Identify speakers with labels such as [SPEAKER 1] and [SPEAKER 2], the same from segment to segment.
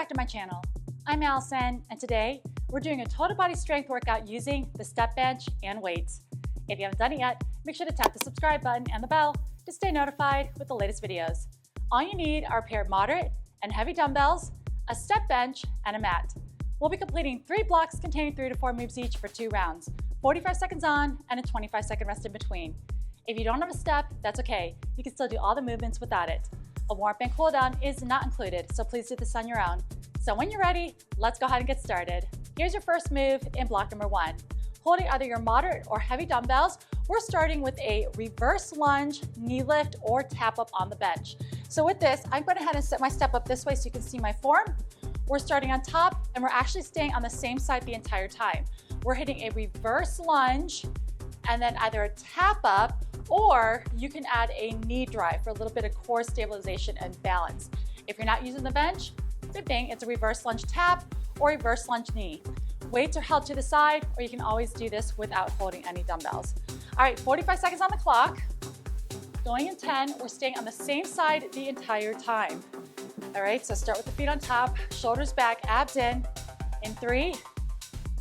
[SPEAKER 1] back to my channel. I'm Allison, and today we're doing a total body strength workout using the step bench and weights. If you haven't done it yet, make sure to tap the subscribe button and the bell to stay notified with the latest videos. All you need are a pair of moderate and heavy dumbbells, a step bench, and a mat. We'll be completing 3 blocks containing 3 to 4 moves each for 2 rounds, 45 seconds on and a 25-second rest in between. If you don't have a step, that's okay. You can still do all the movements without it. A warm-up and cool down is not included, so please do this on your own. So when you're ready, let's go ahead and get started. Here's your first move in block number 1. Holding either your moderate or heavy dumbbells, we're starting with a reverse lunge, knee lift, or tap up on the bench. So with this, I'm going ahead and set my step up this way so you can see my form. We're starting on top, and we're actually staying on the same side the entire time. We're hitting a reverse lunge, and then either a tap up, or you can add a knee drive for a little bit of core stabilization and balance. If you're not using the bench, same thing, it's a reverse lunge tap or reverse lunge knee. Weights are held to the side, or you can always do this without holding any dumbbells. All right, 45 seconds on the clock. Going in 10, we're staying on the same side the entire time. All right, so start with the feet on top, shoulders back, abs in 3,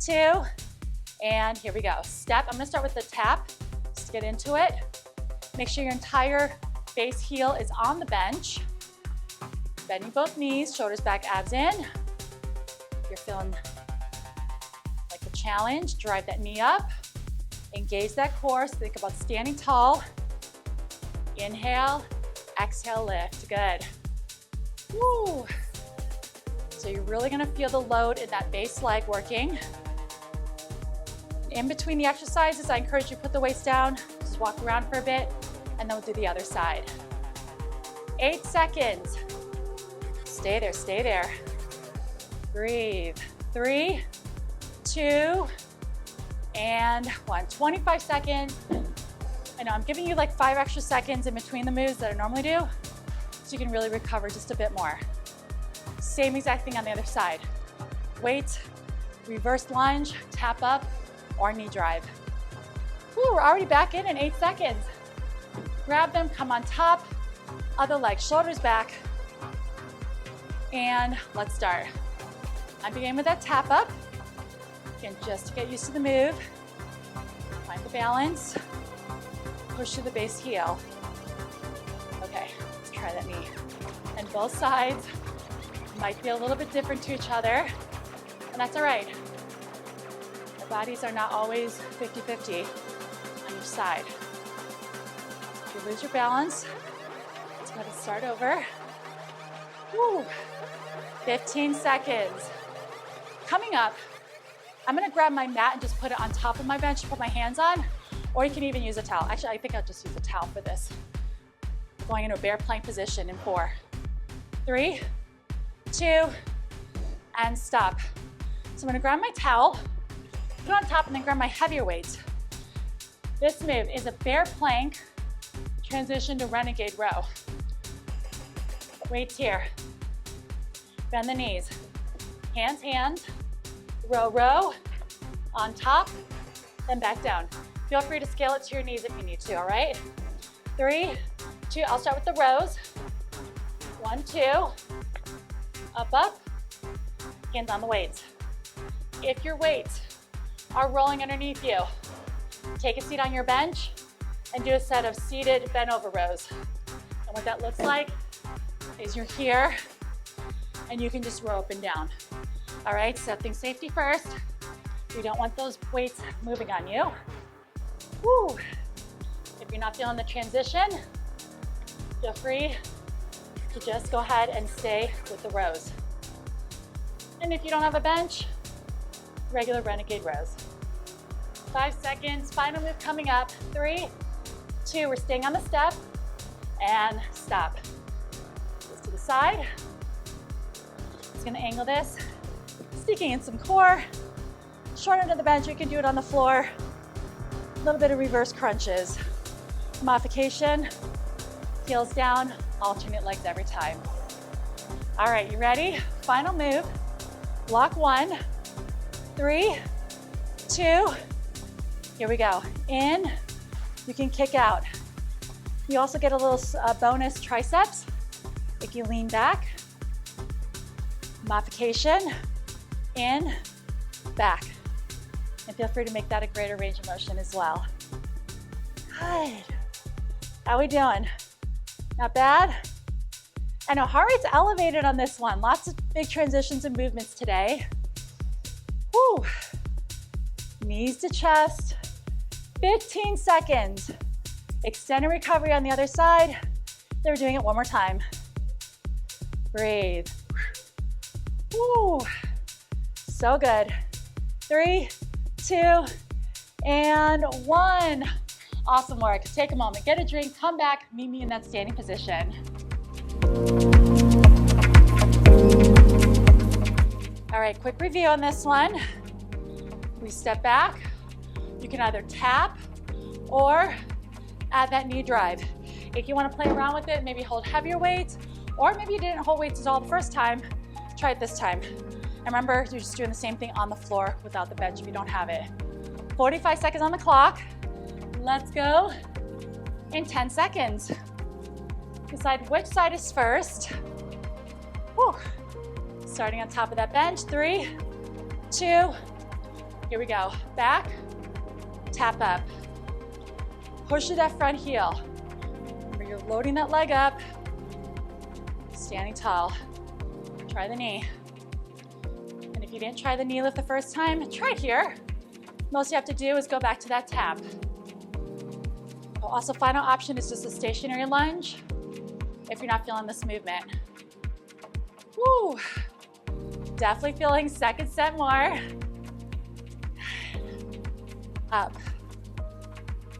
[SPEAKER 1] 2, and here we go. Step, I'm gonna start with the tap, just get into it. Make sure your entire base heel is on the bench. Bending both knees, shoulders back, abs in. If you're feeling like a challenge, drive that knee up. Engage that core, so think about standing tall. Inhale, exhale, lift, good. Woo! So you're really gonna feel the load in that base leg working. In between the exercises, I encourage you to put the weights down, just walk around for a bit, and then we'll do the other side. 8 seconds. Stay there, stay there. Breathe. 3, 2, and 1. 25 seconds. I know I'm giving you like 5 extra seconds in between the moves that I normally do, so you can really recover just a bit more. Same exact thing on the other side. Weight, reverse lunge, tap up, or knee drive. Woo, we're already back in 8 seconds. Grab them, come on top, other leg, shoulders back, and let's start. I'm beginning with that tap up. Again, just to get used to the move. Find the balance. Push through the base heel. Okay, let's try that knee. And both sides might feel a little bit different to each other, and that's all right. Our bodies are not always 50-50 on each side. If you lose your balance, let's go ahead and start over. Woo. 15 seconds. Coming up, I'm gonna grab my mat and just put it on top of my bench to put my hands on, or you can even use a towel. Actually, I think I'll just use a towel for this. Going into a bear plank position in 4, 3, 2, and stop. So I'm gonna grab my towel, put it on top, and then grab my heavier weights. This move is a bear plank transition to renegade row. Weights here. Bend the knees. Hands, hands. Row, row. On top, then back down. Feel free to scale it to your knees if you need to, all right? 3, 2, I'll start with the rows. 1, 2, up, up, hands on the weights. If your weights are rolling underneath you, take a seat on your bench and do a set of seated bent over rows. And what that looks like is you're here and you can just row up and down. All right, setting safety first. We don't want those weights moving on you. Woo. If you're not feeling the transition, feel free to just go ahead and stay with the rows. And if you don't have a bench, regular renegade rows. 5 seconds, final move coming up. 3, 2, we're staying on the step, and stop. Just to the side. Just gonna angle this, sneaking in some core. Short end of the bench, you can do it on the floor. A little bit of reverse crunches. Modification, heels down, alternate legs every time. All right, you ready? Final move. Block 1, 3, 2, here we go. In, you can kick out. You also get a little bonus triceps if you lean back. Modification, in, back. And feel free to make that a greater range of motion as well. Good. How we doing? Not bad? I know heart rate's elevated on this one. Lots of big transitions and movements today. Woo. Knees to chest, 15 seconds. Extended recovery on the other side. Then we're doing it one more time. Breathe. Woo. So good. 3, 2, and 1. Awesome work. Take a moment, get a drink, come back, meet me in that standing position. All right, quick review on this one. We step back. You can either tap or add that knee drive. If you want to play around with it, maybe hold heavier weights, or maybe you didn't hold weights at all the first time, try it this time. And remember, you're just doing the same thing on the floor without the bench if you don't have it. 45 seconds on the clock. Let's go in 10 seconds. Decide which side is first. Whew. Starting on top of that bench. 3, 2, here we go. Back, tap up. Push to that front heel. Remember, you're loading that leg up. Standing tall. Try the knee. And if you didn't try the knee lift the first time, try it here. Most you have to do is go back to that tap. Also, final option is just a stationary lunge if you're not feeling this movement. Woo! Definitely feeling second set more. Up.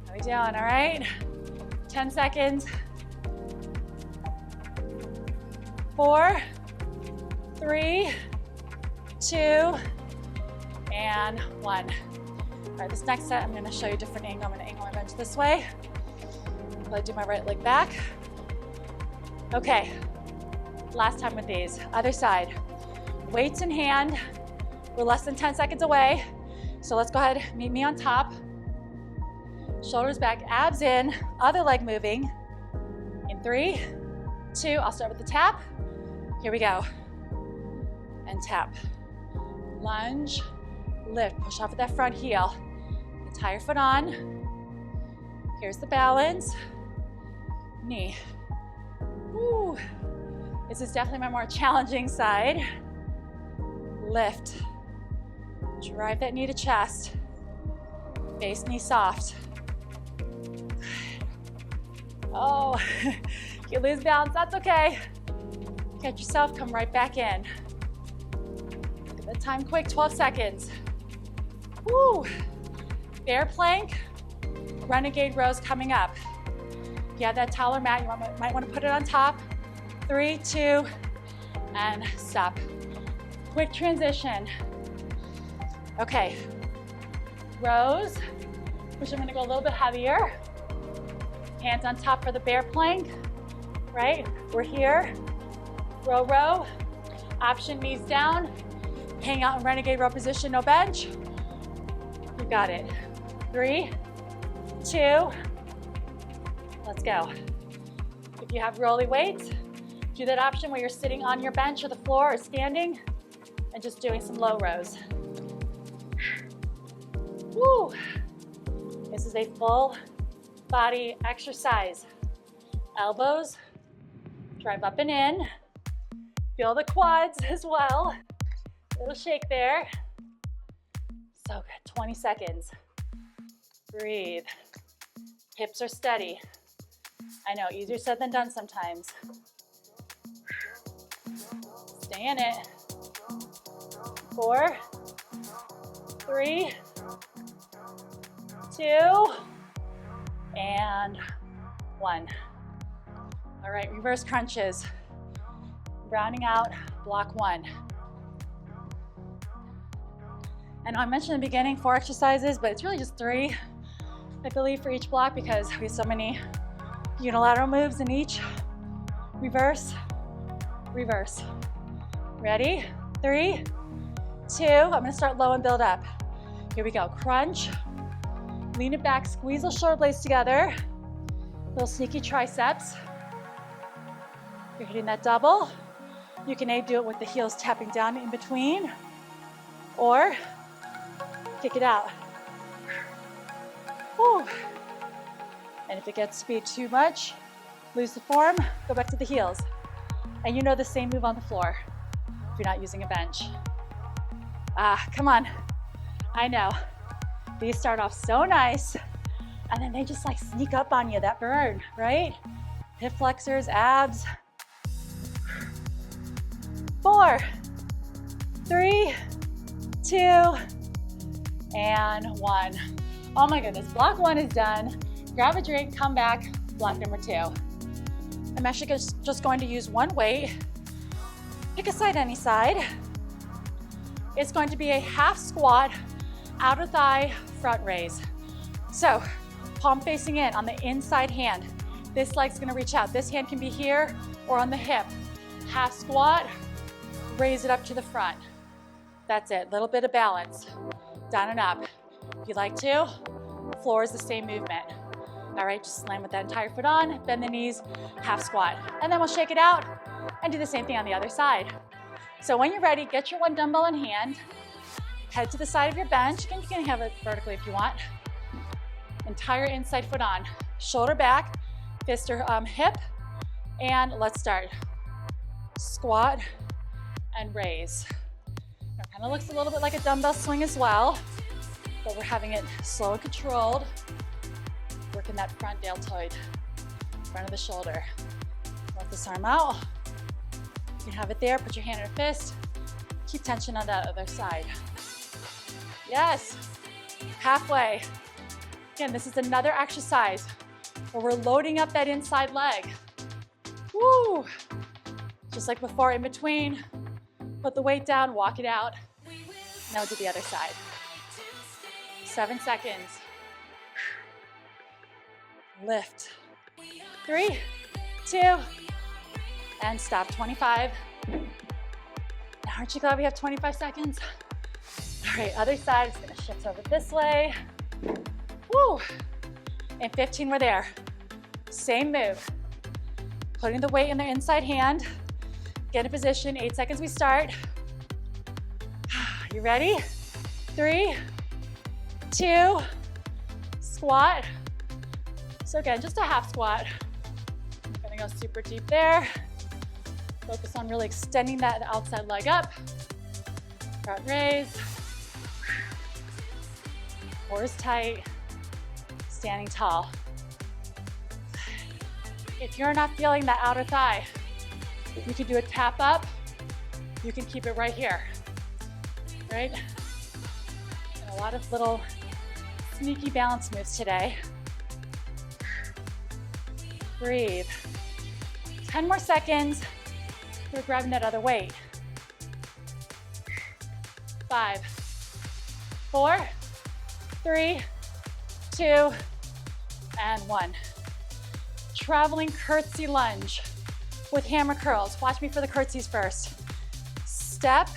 [SPEAKER 1] How we doing, all right? 10 seconds. 4, 3, 2, and 1. All right, this next set, I'm gonna show you a different angle. I'm gonna angle my bench this way. I do my right leg back. Okay, last time with these. Other side. Weights in hand. We're less than 10 seconds away. So let's go ahead, meet me on top. Shoulders back, abs in, other leg moving. In 3, 2, I'll start with the tap. Here we go. And tap. Lunge, lift, push off with that front heel. Tie your foot on. Here's the balance. Knee. Woo. This is definitely my more challenging side. Lift. Drive that knee to chest. Base knee soft. Oh, if you lose balance, that's okay. Catch yourself, come right back in. Look at the time quick, 12 seconds. Woo. Bear plank, renegade rows coming up. If you have that towel or mat, you might want to put it on top. 3, 2, and stop. Quick transition. Okay, rows, which I'm going to go a little bit heavier. Hands on top for the bear plank, right? We're here. Row, row. Option knees down. Hang out in renegade row position, no bench. You got it. 3, 2, let's go. If you have rolly weights, do that option where you're sitting on your bench or the floor or standing and just doing some low rows. Woo! This is a full body exercise. Elbows, drive up and in. Feel the quads as well. Little shake there. So good, 20 seconds. Breathe. Hips are steady. I know, easier said than done sometimes. Stay in it. 4, 3, 2, and 1. All right, reverse crunches. Rounding out block 1. I know I mentioned in the beginning 4 exercises, but it's really just 3, I believe, for each block because we have so many unilateral moves in each. Reverse, reverse. Ready? 3, 2, I'm gonna start low and build up. Here we go, crunch. Lean it back, squeeze those shoulder blades together. Little sneaky triceps. You're hitting that double. You can do it with the heels tapping down in between, or kick it out. Whew. And if it gets to be too much, lose the form, go back to the heels. And you know the same move on the floor if you're not using a bench. Come on. I know. These start off so nice, and then they just like sneak up on you, that burn, right? Hip flexors, abs. 4, 3, 2, and 1. Oh my goodness, block 1 is done. Grab a drink, come back, block number 2. I'm actually just going to use one weight. Pick a side, any side. It's going to be a half squat, outer thigh, front raise. So, palm facing in on the inside hand. This leg's gonna reach out. This hand can be here or on the hip. Half squat, raise it up to the front. That's it, little bit of balance. Down and up. If you like to, floor is the same movement. All right, just slam with that entire foot on, bend the knees, half squat. And then we'll shake it out and do the same thing on the other side. So when you're ready, get your one dumbbell in hand, head to the side of your bench, and you can have it vertically if you want. Entire inside foot on, shoulder back, fist or hip, and let's start. Squat and raise. Now, it kind of looks a little bit like a dumbbell swing as well, but we're having it slow and controlled. Working that front deltoid, front of the shoulder. Let this arm out. You can have it there, put your hand in a fist. Keep tension on that other side. Yes, halfway. Again, this is another exercise where we're loading up that inside leg. Woo! Just like before, in between, put the weight down, walk it out. Now do the other side. 7 seconds. Lift. 3, 2, and stop. 25. Now, aren't you glad we have 25 seconds? All right, other side is gonna shift over this way. Woo! In 15, we're there. Same move. Putting the weight in the inside hand. Get in position, 8 seconds we start. You ready? 3, 2, squat. So again, just a half squat. I'm gonna go super deep there. Focus on really extending that outside leg up. Front raise. Core is tight. Standing tall. If you're not feeling that outer thigh, you can do a tap up. You can keep it right here, right? And a lot of little sneaky balance moves today. Breathe. 10 more seconds. We're grabbing that other weight. 5, 4, 3, 2, and 1. Traveling curtsy lunge with hammer curls. Watch me for the curtsies first. Step,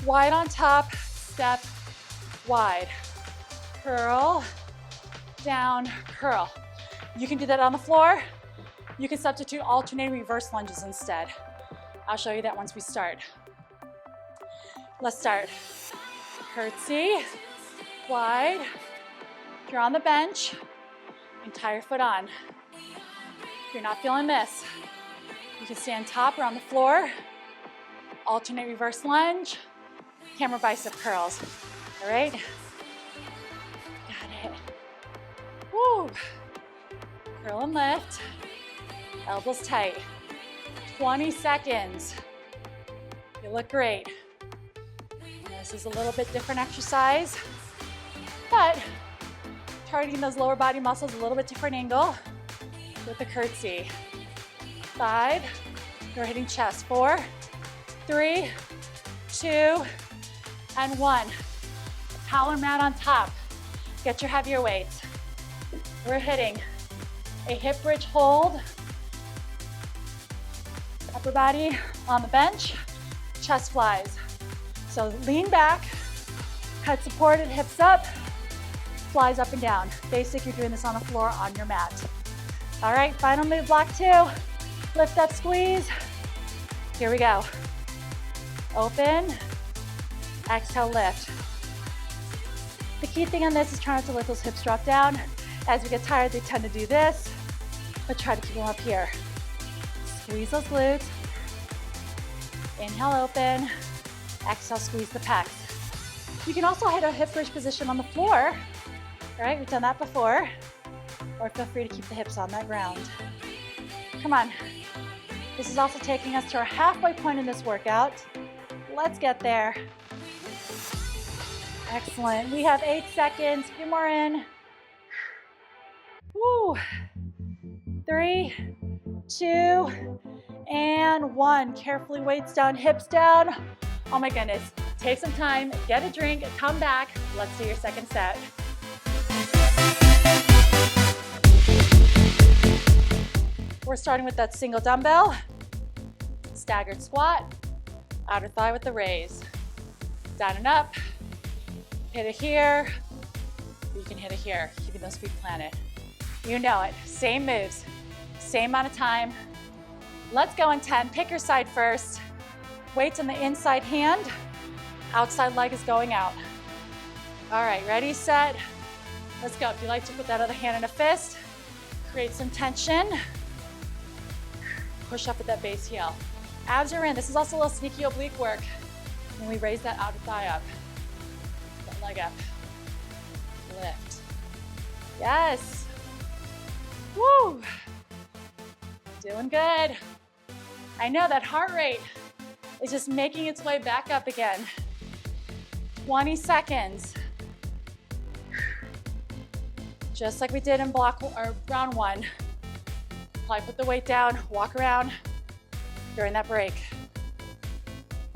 [SPEAKER 1] wide on top, step, wide. Curl, down, curl. You can do that on the floor. You can substitute alternating reverse lunges instead. I'll show you that once we start. Let's start. Curtsy, wide. If you're on the bench, entire foot on. If you're not feeling this, you can stand top or on the floor. Alternate reverse lunge, hammer bicep curls. All right? Got it. Woo. Curl and lift. Elbows tight. 20 seconds. You look great. This is a little bit different exercise, but targeting those lower body muscles, a little bit different angle with the curtsy. 5, you're hitting chest. 4, 3, 2, and 1. Power mat on top. Get your heavier weights. We're hitting a hip bridge hold. Upper body on the bench, chest flies. So lean back, head supported, hips up, flies up and down. Basic, you're doing this on the floor on your mat. All right, final move, block 2. Lift up, squeeze. Here we go. Open, exhale, lift. The key thing on this is try not to let those hips drop down. As we get tired, they tend to do this, but try to keep them up here. Squeeze those glutes. Inhale, open. Exhale, squeeze the pecs. You can also hit a hip bridge position on the floor. All right, we've done that before. Or feel free to keep the hips on that ground. Come on. This is also taking us to our halfway point in this workout. Let's get there. Excellent. We have 8 seconds. A few more in. Woo. 3, 2, and 1. Carefully, weights down, hips down. Oh my goodness. Take some time, get a drink, come back. Let's do your second set. We're starting with that single dumbbell, staggered squat, outer thigh with the raise. Down and up, hit it here, you can hit it here, keeping those feet planted. You know it, same moves, same amount of time. Let's go in 10, pick your side first. Weights on the inside hand, outside leg is going out. All right, ready, set, let's go. If you like to put that other hand in a fist, create some tension. Push up with that base heel. Abs are in. This is also a little sneaky oblique work. When we raise that outer thigh up, that leg up, lift. Yes. Woo. Doing good. I know that heart rate is just making its way back up again. 20 seconds. Just like we did in round 1. Probably put the weight down, walk around during that break.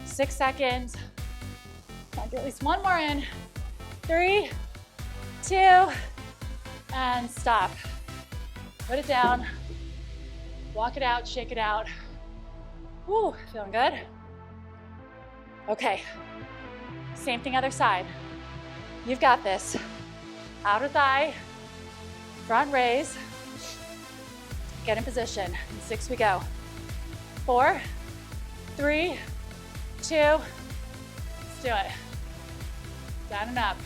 [SPEAKER 1] 6 seconds. I'll get at least one more in. 3, 2, and stop. Put it down, walk it out, shake it out. Woo, feeling good? Okay, same thing other side. You've got this. Outer thigh, front raise. Get in position. In 6 we go. 4, 3, 2, let's do it. Down and up.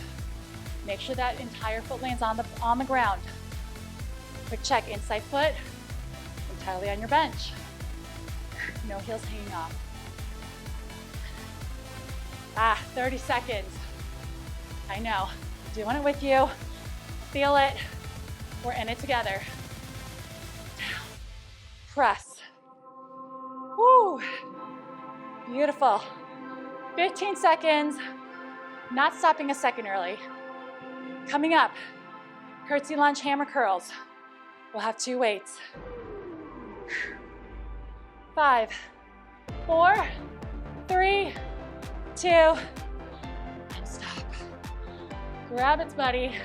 [SPEAKER 1] Make sure that entire foot lands on the ground. Quick check, inside foot, entirely on your bench. No heels hanging off. 30 seconds. I know, doing it with you. Feel it, we're in it together. Press. Woo. Beautiful. 15 seconds. Not stopping a second early. Coming up, curtsy lunge, hammer curls. We'll have 2 weights. 5, 4, 3, 2, and stop. Grab it, buddy.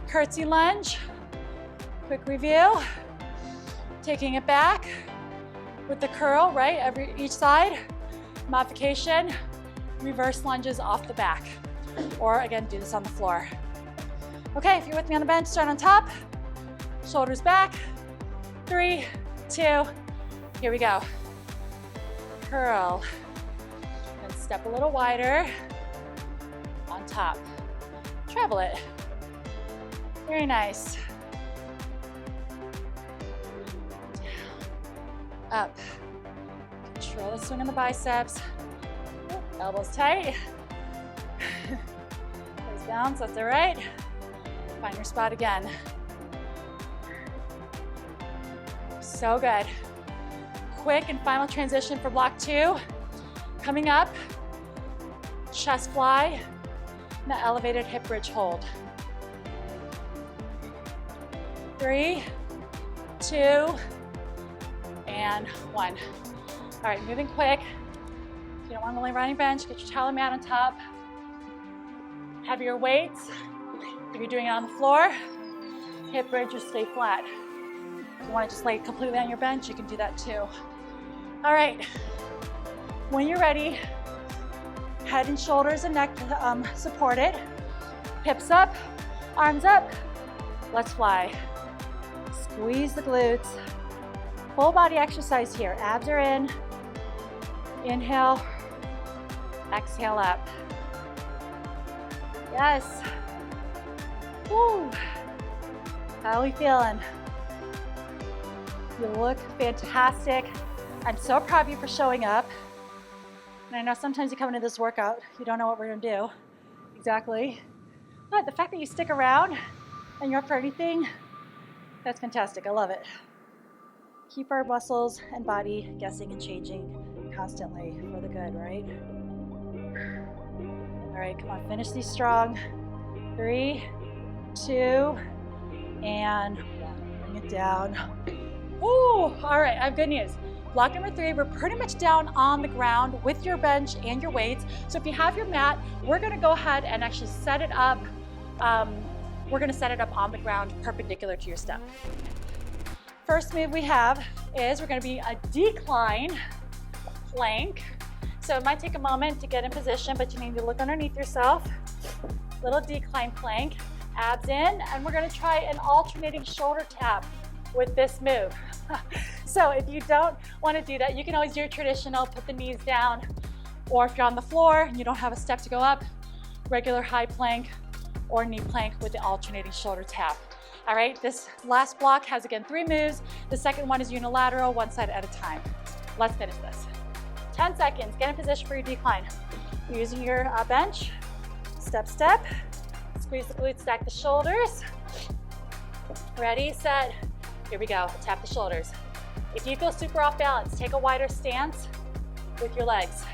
[SPEAKER 1] Curtsy lunge. Quick review. Taking it back with the curl, right? Each side. Modification, reverse lunges off the back. Or again, do this on the floor. Okay, if you're with me on the bench, start on top. Shoulders back. 3, 2, here we go. Curl. And step a little wider. On top. Travel it. Very nice. Up. Control the swing on the biceps. Elbows tight. Please bounce, that's all right. Find your spot again. So good. Quick and final transition for block 2. Coming up, chest fly, and the elevated hip bridge hold. 3, 2, and 1. All right, moving quick. If you don't want to lay around your bench, get your towel mat on top. Heavier weights. If you're doing it on the floor, hip bridge or stay flat. If you want to just lay completely on your bench, you can do that too. All right, when you're ready, head and shoulders and neck supported. Hips up, arms up. Let's fly. Squeeze the glutes. Full body exercise here. Abs are in. Inhale, exhale up. Yes. Woo. How are we feeling? You look fantastic. I'm so proud of you for showing up. And I know sometimes you come into this workout, you don't know what we're gonna do exactly. But the fact that you stick around and you're up for anything, that's fantastic. I love it. Keep our muscles and body guessing and changing constantly for the good, right? All right, come on, finish these strong. 3, 2, and 1. Bring it down. Ooh, all right, I have good news. Block number 3, we're pretty much down on the ground with your bench and your weights. So if you have your mat, we're gonna go ahead and actually set it up. We're gonna set it up on the ground perpendicular to your step. First move we have is we're gonna be a decline plank. So it might take a moment to get in position, but you need to look underneath yourself. Little decline plank, abs in, and we're gonna try an alternating shoulder tap with this move. So if you don't wanna do that, you can always do your traditional, put the knees down, or if you're on the floor and you don't have a step to go up, regular high plank or knee plank with the alternating shoulder tap. All right, this last block has, again, 3 moves. The second one is unilateral, one side at a time. Let's finish this. 10 seconds, get in position for your decline. You're using your bench, step, step, squeeze the glutes, stack the shoulders. Ready, set, here we go, tap the shoulders. If you feel super off balance, take a wider stance with your legs.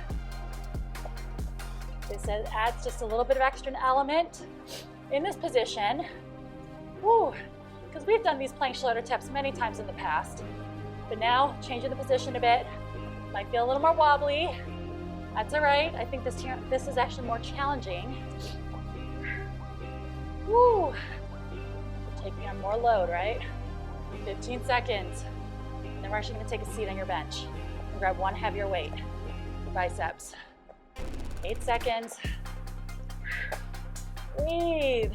[SPEAKER 1] This adds just a little bit of extra element in this position. Woo, because we've done these plank shoulder taps many times in the past, but now changing the position a bit. Might feel a little more wobbly. That's all right. I think this is actually more challenging. Woo, taking on more load, right? 15 seconds. Then we're actually gonna take a seat on your bench and grab one heavier weight, biceps. 8 seconds. Breathe.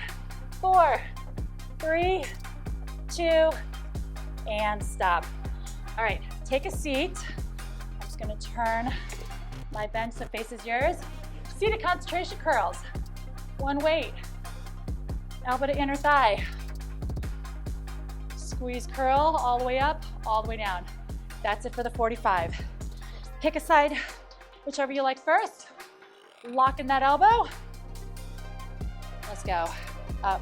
[SPEAKER 1] 4, 3, 2, and stop. All right, take a seat. I'm just gonna turn my bench so it faces yours. Seated concentration curls. One weight. Elbow to inner thigh. Squeeze curl all the way up, all the way down. That's it for the 45. Pick a side, whichever you like first. Lock in that elbow. Let's go. Up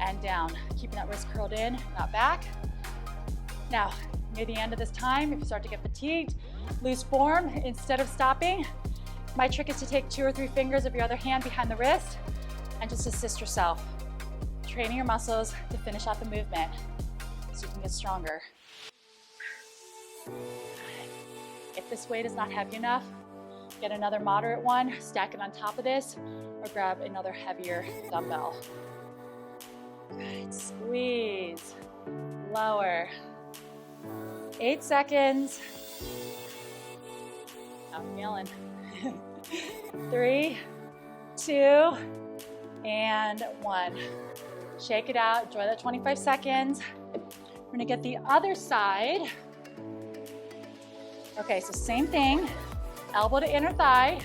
[SPEAKER 1] and down. Keeping that wrist curled in, not back. Now, near the end of this time, if you start to get fatigued, lose form, instead of stopping, my trick is to take 2 or 3 fingers of your other hand behind the wrist and just assist yourself, training your muscles to finish off the movement so you can get stronger. If this weight is not heavy enough, get another moderate one, stack it on top of this, or grab another heavier dumbbell. Good, squeeze, lower. 8 seconds. How I'm feeling. 3, 2, and 1. Shake it out, enjoy that 25 seconds. We're gonna get the other side. Okay, so same thing. Elbow to inner thigh,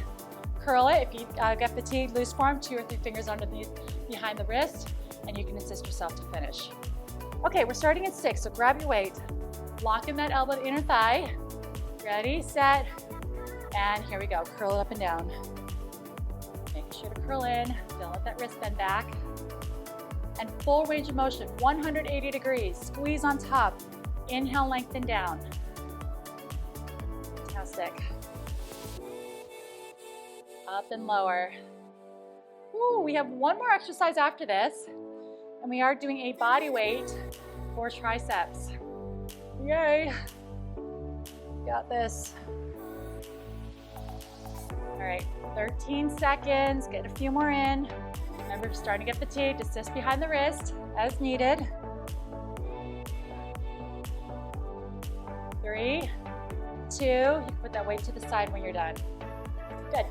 [SPEAKER 1] curl it. If you get fatigued, loose form, 2 or 3 fingers underneath behind the wrist, and you can assist yourself to finish. Okay, we're starting at 6, so grab your weight. Lock in that elbow to inner thigh. Ready, set, and here we go. Curl it up and down. Making sure to curl in, don't let that wrist bend back. And full range of motion, 180 degrees. Squeeze on top. Inhale, lengthen down. Fantastic. Up and lower. Ooh, we have one more exercise after this, and we are doing a body weight for triceps. Yay! Got this. All right, 13 seconds, get a few more in. Remember, if you're starting to get fatigued, assist behind the wrist as needed. 3, 2, you can put that weight to the side when you're done. Good.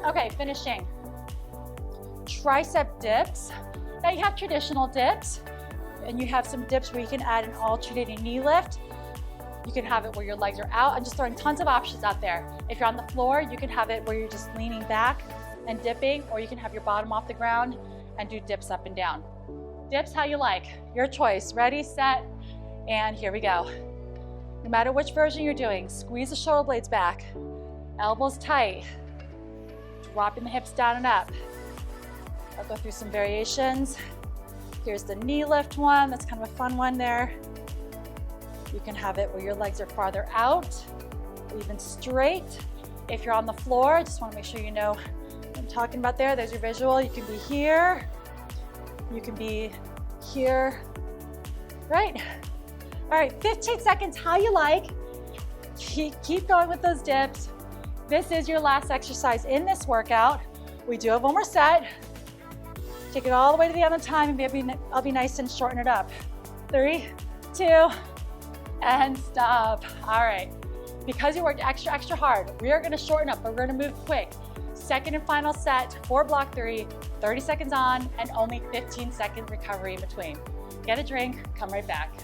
[SPEAKER 1] Okay, finishing. Tricep dips. Now you have traditional dips, and you have some dips where you can add an alternating knee lift. You can have it where your legs are out. I'm just throwing tons of options out there. If you're on the floor, you can have it where you're just leaning back and dipping, or you can have your bottom off the ground and do dips up and down. Dips how you like, your choice. Ready, set, and here we go. No matter which version you're doing, squeeze the shoulder blades back, elbows tight, dropping the hips down and up. I'll go through some variations. Here's the knee lift one. That's kind of a fun one there. You can have it where your legs are farther out, even straight. If you're on the floor, I just want to make sure you know what I'm talking about there. There's your visual. You can be here. You can be here. Right. All right, 15 seconds, how you like. Keep going with those dips. This is your last exercise in this workout. We do have one more set. Take it all the way to the end of time, and I'll be nice and shorten it up. 3, 2, and stop. All right, because you worked extra hard, we are gonna shorten up, but we're gonna move quick. Second and final set for block 3, 30 seconds on, and only 15-second recovery in between. Get a drink, come right back.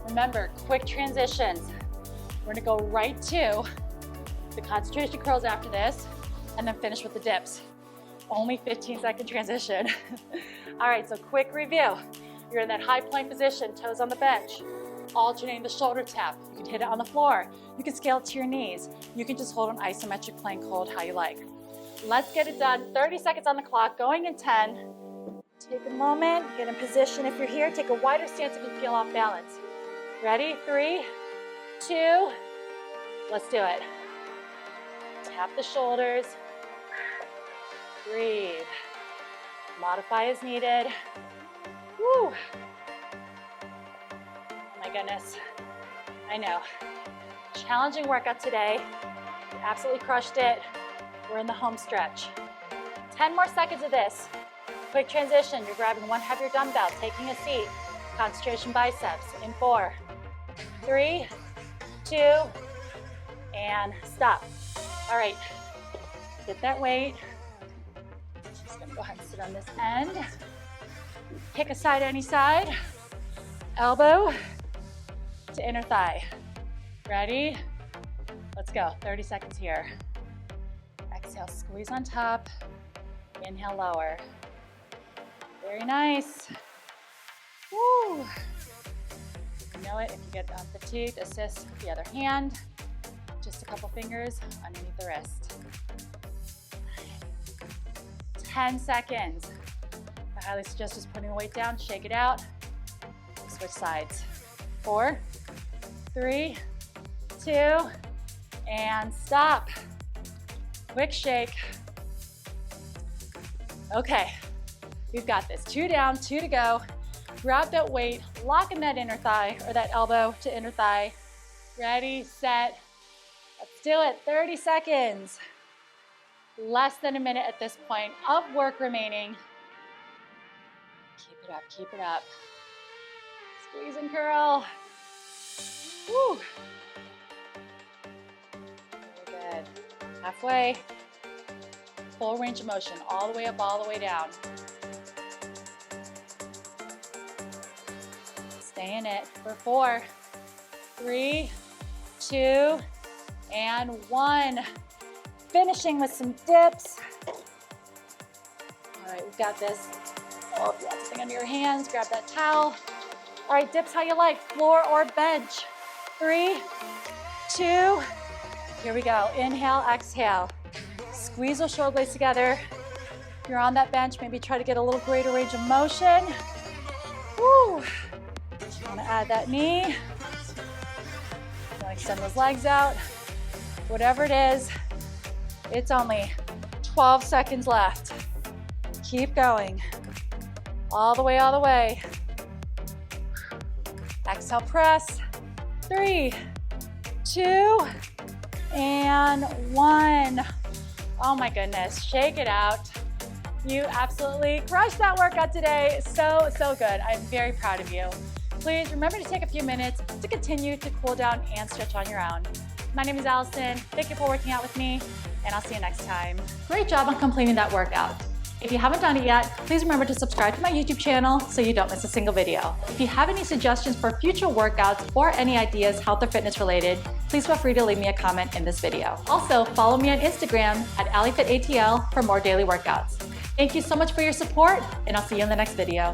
[SPEAKER 1] Remember, quick transitions. We're gonna go right to the concentration curls after this, and then finish with the dips. Only 15-second transition. All right, so quick review. You're in that high plank position, toes on the bench, alternating the shoulder tap. You can hit it on the floor. You can scale it to your knees. You can just hold an isometric plank hold how you like. Let's get it done. 30 seconds on the clock, going in 10. Take a moment, get in position. If you're here, take a wider stance if you feel off balance. Ready? 3, 2, let's do it. Tap the shoulders. Breathe. Modify as needed. Woo. Oh my goodness. I know. Challenging workout today. You absolutely crushed it. We're in the home stretch. 10 more seconds of this. Quick transition. You're grabbing one heavier dumbbell, taking a seat. Concentration biceps in 4, 3, 2, and stop. All right, get that weight. Just gonna go ahead and sit on this end. Kick a side, any side. Elbow to inner thigh. Ready? Let's go, 30 seconds here. Exhale, squeeze on top. Inhale, lower. Very nice. Woo. You know it, if you get fatigued, assist with the other hand. Just a couple fingers underneath the wrist. 10 seconds. I highly suggest just putting the weight down, shake it out, switch sides. 4, 3, 2, and stop. Quick shake. Okay, we've got this. 2 down, 2 to go. Grab that weight, lock in that inner thigh, or that elbow to inner thigh. Ready, set. Let's do it, 30 seconds. Less than a minute at this point of work remaining. Keep it up, keep it up. Squeeze and curl. Woo. Very good. Halfway. Full range of motion, all the way up, all the way down. Stay in it for 4, 3, 2, and 1. Finishing with some dips. All right, we've got this. Oh, if you want something under your hands, grab that towel. All right, dips how you like, floor or bench. 3, 2, here we go. Inhale, exhale. Squeeze those shoulder blades together. If you're on that bench, maybe try to get a little greater range of motion. Woo. You want to add that knee. You want to extend those legs out. Whatever it is, it's only 12 seconds left. Keep going. All the way, all the way. Exhale, press. 3, 2, and 1. Oh my goodness, shake it out. You absolutely crushed that workout today. So good. I'm very proud of you. Please remember to take a few minutes to continue to cool down and stretch on your own. My name is Allison. Thank you for working out with me, and I'll see you next time. Great job on completing that workout. If you haven't done it yet, please remember to subscribe to my YouTube channel so you don't miss a single video. If you have any suggestions for future workouts or any ideas health or fitness related, please feel free to leave me a comment in this video. Also, follow me on Instagram at Allyfitatl for more daily workouts. Thank you so much for your support, and I'll see you in the next video.